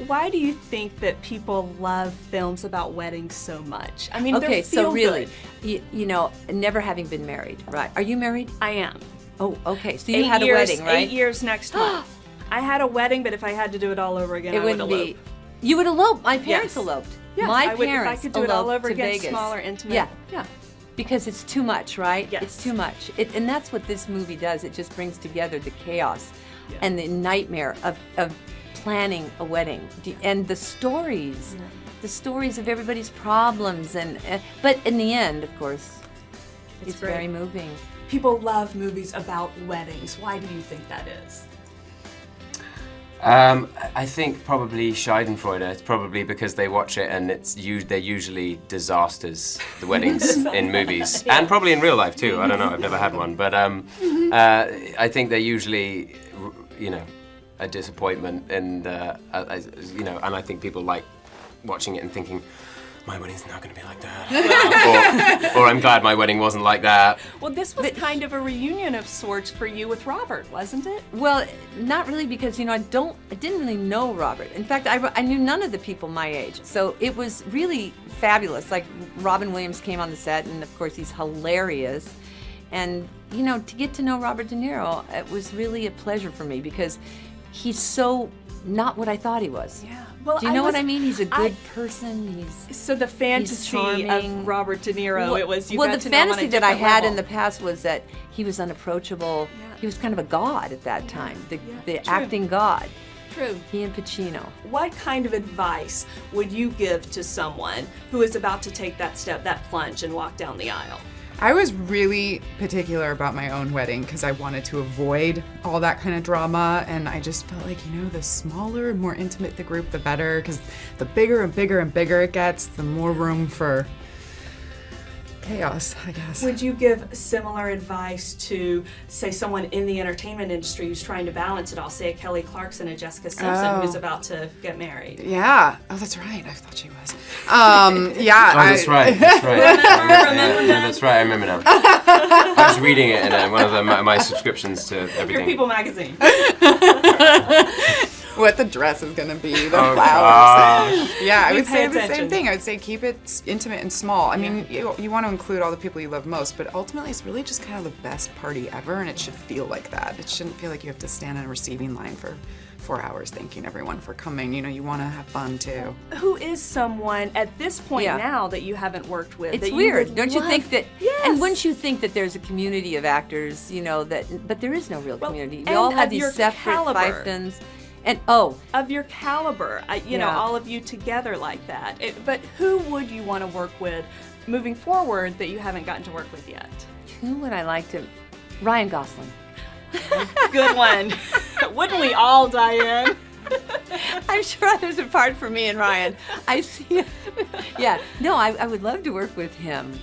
why do you think that people love films about weddings so much? I mean, okay, they're feel so really, good. you know, never having been married, right? Are you married? I am. Oh, okay. So you had a wedding, right? 8 years next month. I had a wedding, but if I had to do it all over again, I would elope. You would elope. My parents Yes. eloped. Yes, My I would, parents if I could do it all eloped over to again, Vegas. smaller, intimate. Yeah, yeah. Because it's too much, right? Yes. It's too much. And that's what this movie does. It just brings together the chaos and the nightmare of planning a wedding. And the stories. The stories of everybody's problems. But in the end, of course, it's very moving. People love movies about weddings. Why do you think that is? I think probably Schadenfreude. It's probably because they watch it and they're usually disasters, the weddings in movies, and probably in real life too. I don't know. I've never had one, but I think they're usually, you know, a disappointment, and you know, and I think people like watching it and thinking, my wedding's not going to be like that. or I'm glad my wedding wasn't like that. Well, this was kind of a reunion of sorts for you with Robert, wasn't it? Well, not really, because, you know, I didn't really know Robert. In fact, I knew none of the people my age. So it was really fabulous. Like, Robin Williams came on the set, and of course he's hilarious. And, you know, to get to know Robert De Niro, it was really a pleasure for me, because he's so not what I thought he was. Yeah. Well, do you know what I mean? He's a good person. So the fantasy of Robert De Niro, well, it was you well, got the to know him on a fantasy that I different had level. in the past was that he was unapproachable. Yeah. He was kind of a god at that time, the True. acting god. True. He and Pacino. What kind of advice would you give to someone who is about to take that step, that plunge, and walk down the aisle? I was really particular about my own wedding because I wanted to avoid all that kind of drama, and I just felt like, you know, the smaller and more intimate the group, the better, because the bigger and bigger and bigger it gets, the more room for chaos, I guess. Would you give similar advice to, say, someone in the entertainment industry who's trying to balance it all, say a Kelly Clarkson, a Jessica Simpson who's about to get married? Yeah. Oh, that's right. I thought she was. Yeah. Oh, that's right. That's right. Remember that? That's right. I remember now. I was reading it in one of my subscriptions to everything. Your People magazine. What the dress is gonna be, the Oh, flowers. gosh. Yeah, I You would pay say the attention. same thing. I would say keep it intimate and small. I mean, you want to include all the people you love most, but ultimately it's really just kind of the best party ever, and it should feel like that. It shouldn't feel like you have to stand in a receiving line for 4 hours thanking everyone for coming. You know, you want to have fun too. Who is someone at this point now that you haven't worked with? It's that weird, you would don't you love? think that? Yes. And wouldn't you think that there's a community of actors, you know, but there is no real community. We and all have of your these separate caliber. fiefdoms. And of your caliber, you know, Yeah. all of you together like that. But who would you want to work with moving forward that you haven't gotten to work with yet? who would I like to? Ryan Gosling. Good one. Wouldn't we all, Diane? I'm sure there's a part for me and Ryan. I see it. Yeah, no, I would love to work with him.